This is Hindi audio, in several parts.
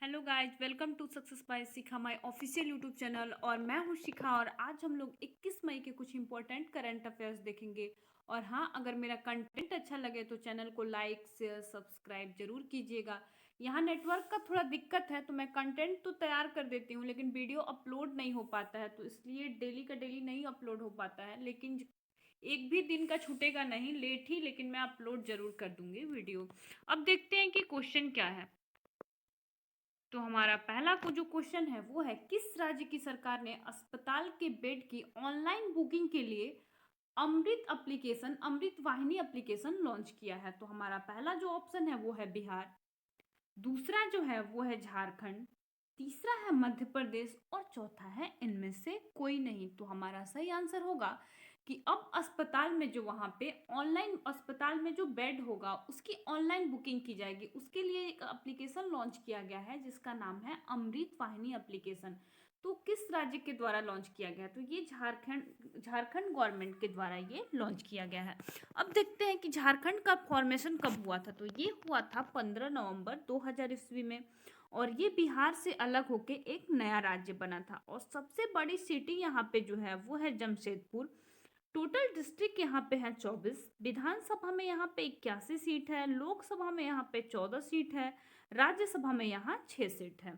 Hello guys, welcome to success by Shikha my official YouTube channel. और मैं हूं शिखा और आज हम लोग 21 मई के कुछ इंपॉर्टेंट करंट अफेयर्स देखेंगे। और हाँ, अगर मेरा कंटेंट अच्छा लगे तो चैनल को लाइक शेयर सब्सक्राइब जरूर कीजिएगा। यहाँ नेटवर्क का थोड़ा दिक्कत है तो मैं कंटेंट तो तैयार कर देती हूँ लेकिन वीडियो अपलोड नहीं हो पाता है, तो इसलिए डेली का डेली नहीं अपलोड हो पाता है। लेकिन एक भी दिन का छूटेगा नहीं, लेट ही लेकिन मैं अपलोड जरूर कर दूंगी वीडियो। अब देखते हैं कि क्वेश्चन क्या है। तो हमारा पहला को जो क्वेश्चन है वो है, किस राज्य की सरकार ने अस्पताल के बेड की ऑनलाइन बुकिंग के लिए अमृत वाहिनी एप्लीकेशन लॉन्च किया है? तो हमारा पहला जो ऑप्शन है वो है बिहार, दूसरा जो है वो है झारखंड, तीसरा है मध्य प्रदेश और चौथा है इनमें से कोई नहीं। तो हमारा सही आंसर होगा कि अब अस्पताल में जो वहां पे ऑनलाइन अस्पताल में जो बेड होगा उसकी ऑनलाइन बुकिंग की जाएगी, उसके लिए एक एप्लीकेशन लॉन्च किया गया है जिसका नाम है अमृत वाहिनी एप्लीकेशन। तो किस राज्य के द्वारा लॉन्च किया गया? तो ये झारखंड गवर्नमेंट के द्वारा ये लॉन्च किया गया है। अब देखते हैं कि झारखंड का फॉर्मेशन कब हुआ था। तो ये हुआ था 15 नवंबर 2000 ईस्वी में और ये बिहार से अलग होके एक नया राज्य बना था। और सबसे बड़ी सिटी यहाँ पे जो है वो है जमशेदपुर। टोटल डिस्ट्रिक्ट यहाँ पे है 24, विधानसभा में यहाँ पे 81 सीट है, लोकसभा में यहाँ पे 14 सीट है, राज्यसभा में यहाँ 6 सीट है।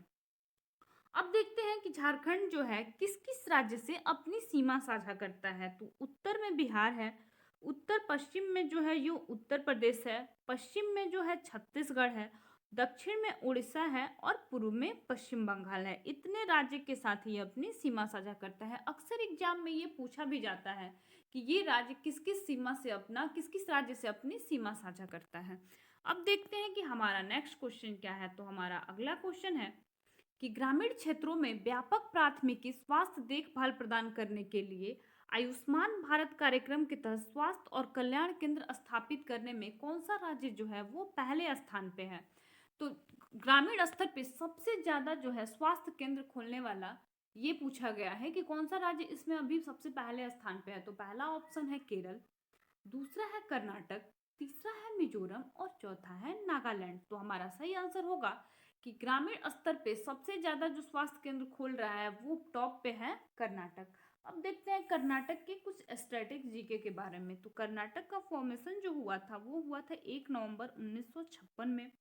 अब देखते हैं कि झारखंड जो है किस किस राज्य से अपनी सीमा साझा करता है। तो उत्तर में बिहार है, उत्तर पश्चिम में जो है ये उत्तर प्रदेश है, पश्चिम में जो है छत्तीसगढ़ है, दक्षिण में उड़ीसा है और पूर्व में पश्चिम बंगाल है। इतने राज्य के साथ ये अपनी सीमा साझा करता है। अक्सर एग्जाम में ये पूछा भी जाता है कि ये राज्य किस किस राज्य से अपनी सीमा साझा करता है। अब देखते हैं कि हमारा नेक्स्ट क्वेश्चन क्या है। तो हमारा अगला क्वेश्चन है कि ग्रामीण क्षेत्रों में व्यापक प्राथमिकी स्वास्थ्य देखभाल प्रदान करने के लिए आयुष्मान भारत कार्यक्रम के तहत स्वास्थ्य और कल्याण केंद्र स्थापित करने में कौन सा राज्य जो है वो पहले स्थान पे है? तो ग्रामीण स्तर पे सबसे ज्यादा जो है स्वास्थ्य केंद्र खोलने वाला ये पूछा गया है कि कौन सा राज्य इसमें अभी सबसे पहले स्थान पे है। तो पहला ऑप्शन है केरल, दूसरा है कर्नाटक, तीसरा है मिजोरम और चौथा है नागालैंड। तो हमारा सही आंसर होगा कि ग्रामीण स्तर पे सबसे ज्यादा जो स्वास्थ्य केंद्र खोल रहा है वो टॉप पे है कर्नाटक। अब देखते हैं कर्नाटक के कुछ स्टैटिक जीके के बारे में। तो कर्नाटक का फॉर्मेशन जो हुआ था वो हुआ था 1 नवंबर 1956 में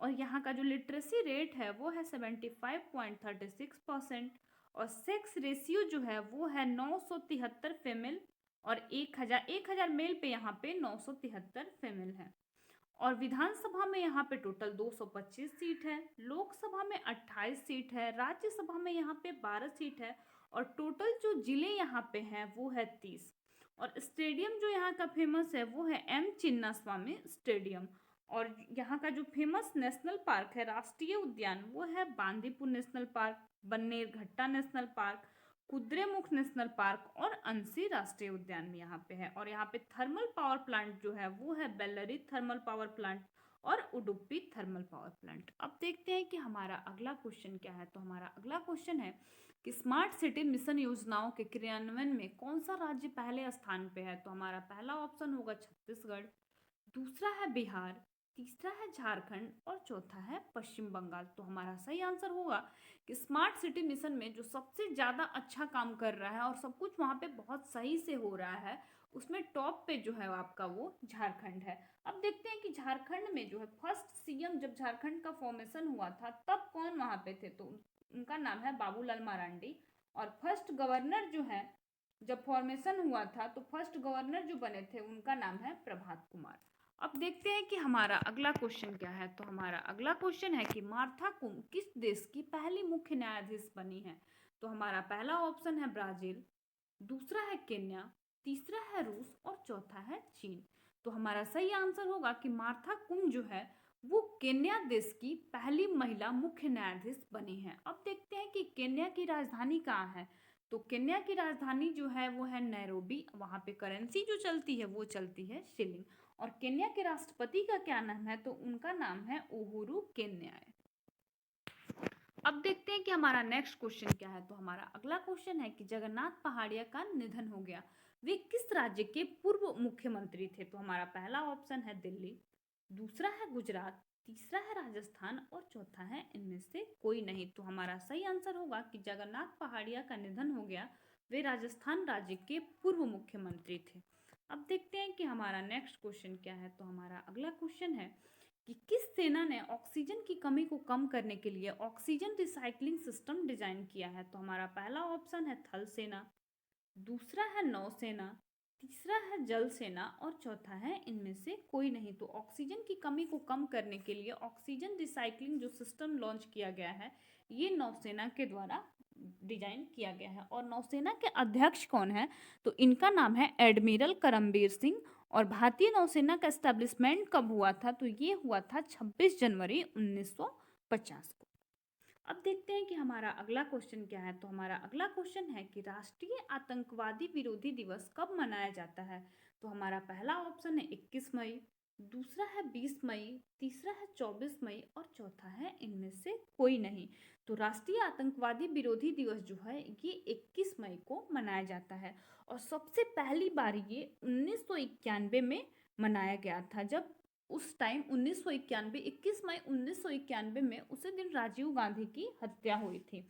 और यहाँ का जो लिटरेसी रेट है वो है 75.36% और सेक्स रेशियो जो है वो है 973 फीमेल और 1000 मेल पे यहाँ पे 973 फीमेल है। और विधानसभा में यहाँ पे टोटल 225 सीट है, लोकसभा में 28 सीट है, राज्यसभा में यहाँ पे 12 सीट है और टोटल जो जिले यहाँ पे हैं वो है 30। और स्टेडियम जो यहाँ का फेमस है वो है एम चिन्ना स्वामी स्टेडियम। और यहाँ का जो फेमस नेशनल पार्क है, राष्ट्रीय उद्यान, वो है Bandipur national park, Bannerghatta national park, Kudremukh national park और अंसी राष्ट्रीय उद्यान में यहाँ पे है। और यहाँ पे थर्मल पावर प्लांट जो है वो है बेल्लरी थर्मल पावर प्लांट और उडुपी थर्मल पावर प्लांट। अब देखते हैं कि हमारा अगला क्वेश्चन क्या है। तो हमारा अगला क्वेश्चन है कि स्मार्ट सिटी मिशन योजनाओं के क्रियान्वयन में कौन सा राज्य पहले स्थान पे है? तो हमारा पहला ऑप्शन होगा छत्तीसगढ़, दूसरा है बिहार, तीसरा है झारखंड और चौथा है पश्चिम बंगाल। तो हमारा सही आंसर होगा कि स्मार्ट सिटी मिशन में जो सबसे ज्यादा अच्छा काम कर रहा है और सब कुछ वहां पे बहुत सही से हो रहा है उसमें टॉप पे जो है आपका वो झारखंड है। अब देखते हैं कि झारखंड में जो है फर्स्ट सीएम जब झारखंड का फॉर्मेशन हुआ था तब कौन वहां पे थे? तो उनका नाम है बाबूलाल मरांडी। और फर्स्ट गवर्नर जो है जब फॉर्मेशन हुआ था तो फर्स्ट गवर्नर जो बने थे उनका नाम है प्रभात कुमार। अब देखते हैं कि हमारा अगला क्वेश्चन क्या है। तो हमारा अगला क्वेश्चन है कि मार्था कुम किस देश की पहली मुख्य न्यायाधीश बनी है? तो हमारा पहला ऑप्शन है ब्राजील, दूसरा है केन्या, तीसरा है रूस और चौथा है चीन। तो हमारा सही आंसर होगा कि मार्था कुम जो है वो केन्या देश की पहली महिला मुख्य न्यायाधीश बनी है। अब देखते हैं कि केन्या की राजधानी कहाँ है। तो केन्या की राजधानी जो है वो है नैरोबी, वहां पे करेंसी जो चलती है वो चलती है शिलिंग। और केन्या के राष्ट्रपति का क्या नाम है? तो उनका नाम है उहुरु केन्याय। अब देखते हैं कि हमारा नेक्स्ट क्वेश्चन क्या है। तो हमारा अगला क्वेश्चन है कि जगन्नाथ पहाड़िया का निधन हो गया, वे किस राज्य के पूर्व मुख्यमंत्री थे? तो हमारा पहला ऑप्शन है दिल्ली, दूसरा है गुजरात, तीसरा है राजस्थान और चौथा है इनमें से कोई नहीं। तो हमारा सही आंसर होगा कि जगन्नाथ पहाड़िया का निधन हो गया। वे राजस्थान राज्य के पूर्व मुख्यमंत्री थे। अब देखते हैं कि हमारा नेक्स्ट क्वेश्चन क्या है। तो हमारा अगला क्वेश्चन है कि किस सेना ने ऑक्सीजन की कमी को कम करने के लिए ऑक्सीजन रिसाइकलिंग सिस्टम डिजाइन किया है। तो हमारा पहला ऑप्शन है थल सेना, दूसरा है नौसेना, तीसरा है जल सेना और चौथा है इनमें से कोई नहीं। तो ऑक्सीजन की कमी को कम करने के लिए ऑक्सीजन रिसाइकलिंग जो सिस्टम लॉन्च किया गया है ये नौसेना के द्वारा डिजाइन किया गया है। और नौसेना के अध्यक्ष कौन है? तो इनका नाम है एडमिरल करमबीर सिंह। और भारतीय नौसेना का एस्टेब्लिशमेंट कब हुआ था? तो ये हुआ था 26 जनवरी 1950 को। अब देखते हैं कि हमारा अगला क्वेश्चन क्या है। तो हमारा अगला क्वेश्चन है कि राष्ट्रीय आतंकवादी विरोधी दिवस कब मनाया जाता है। तो हमारा पहला ऑप्शन है 21 मई, दूसरा है 20 मई, तीसरा है 24 मई और चौथा है इनमें से कोई नहीं। तो राष्ट्रीय आतंकवादी विरोधी दिवस जो है ये 21 मई को मनाया जाता है। और सबसे पहली बार ये 1991 में मनाया गया था, जब उस टाइम 1991 21 मई 1991 में उसी दिन राजीव गांधी की हत्या हुई थी।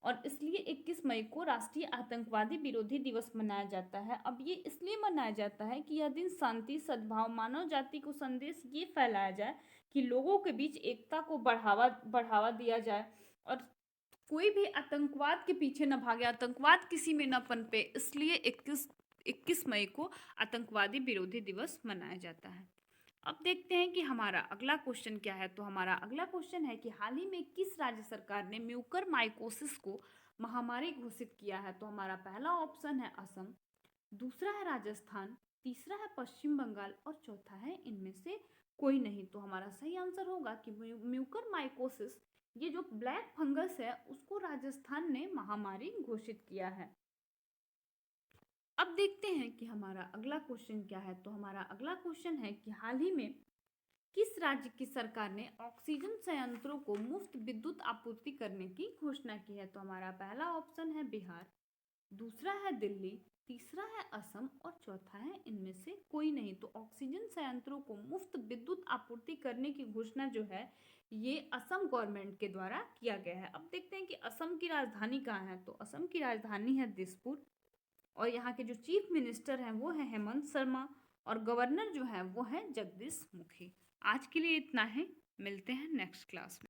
और इसलिए 21 मई को राष्ट्रीय आतंकवादी विरोधी दिवस मनाया जाता है। अब ये इसलिए मनाया जाता है कि यह दिन शांति, सद्भाव, मानव जाति को संदेश ये फैलाया जाए कि लोगों के बीच एकता को बढ़ावा दिया जाए और कोई भी आतंकवाद के पीछे न भागे, आतंकवाद किसी में न पनपे। इसलिए 21 मई को आतंकवादी विरोधी दिवस मनाया जाता है। अब देखते हैं कि हमारा अगला क्वेश्चन क्या है। तो हमारा अगला क्वेश्चन है कि हाल ही में किस राज्य सरकार ने म्यूकरमाइकोसिस को महामारी घोषित किया है। तो हमारा पहला ऑप्शन है असम, दूसरा है राजस्थान, तीसरा है पश्चिम बंगाल और चौथा है इनमें से कोई नहीं। तो हमारा सही आंसर होगा कि म्यूकरमाइकोसिस, ये जो ब्लैक फंगस है उसको राजस्थान ने महामारी घोषित किया है। अब देखते हैं कि हमारा अगला क्वेश्चन क्या है। तो हमारा अगला क्वेश्चन है कि हाल ही में किस राज्य की सरकार ने ऑक्सीजन संयंत्रों को मुफ्त विद्युत आपूर्ति करने की घोषणा की है। तो हमारा पहला ऑप्शन है बिहार, दूसरा है दिल्ली, तीसरा है असम और चौथा है इनमें से कोई नहीं। तो ऑक्सीजन संयंत्रों को मुफ्त विद्युत आपूर्ति करने की घोषणा जो है ये असम गवर्नमेंट के द्वारा किया गया है। अब देखते हैं कि असम की राजधानी कहाँ है। तो असम की राजधानी है दिसपुर और यहाँ के जो चीफ मिनिस्टर हैं वो है हेमंत शर्मा और गवर्नर जो है वो है जगदीश मुखी। आज के लिए इतना है, मिलते हैं नेक्स्ट क्लास में।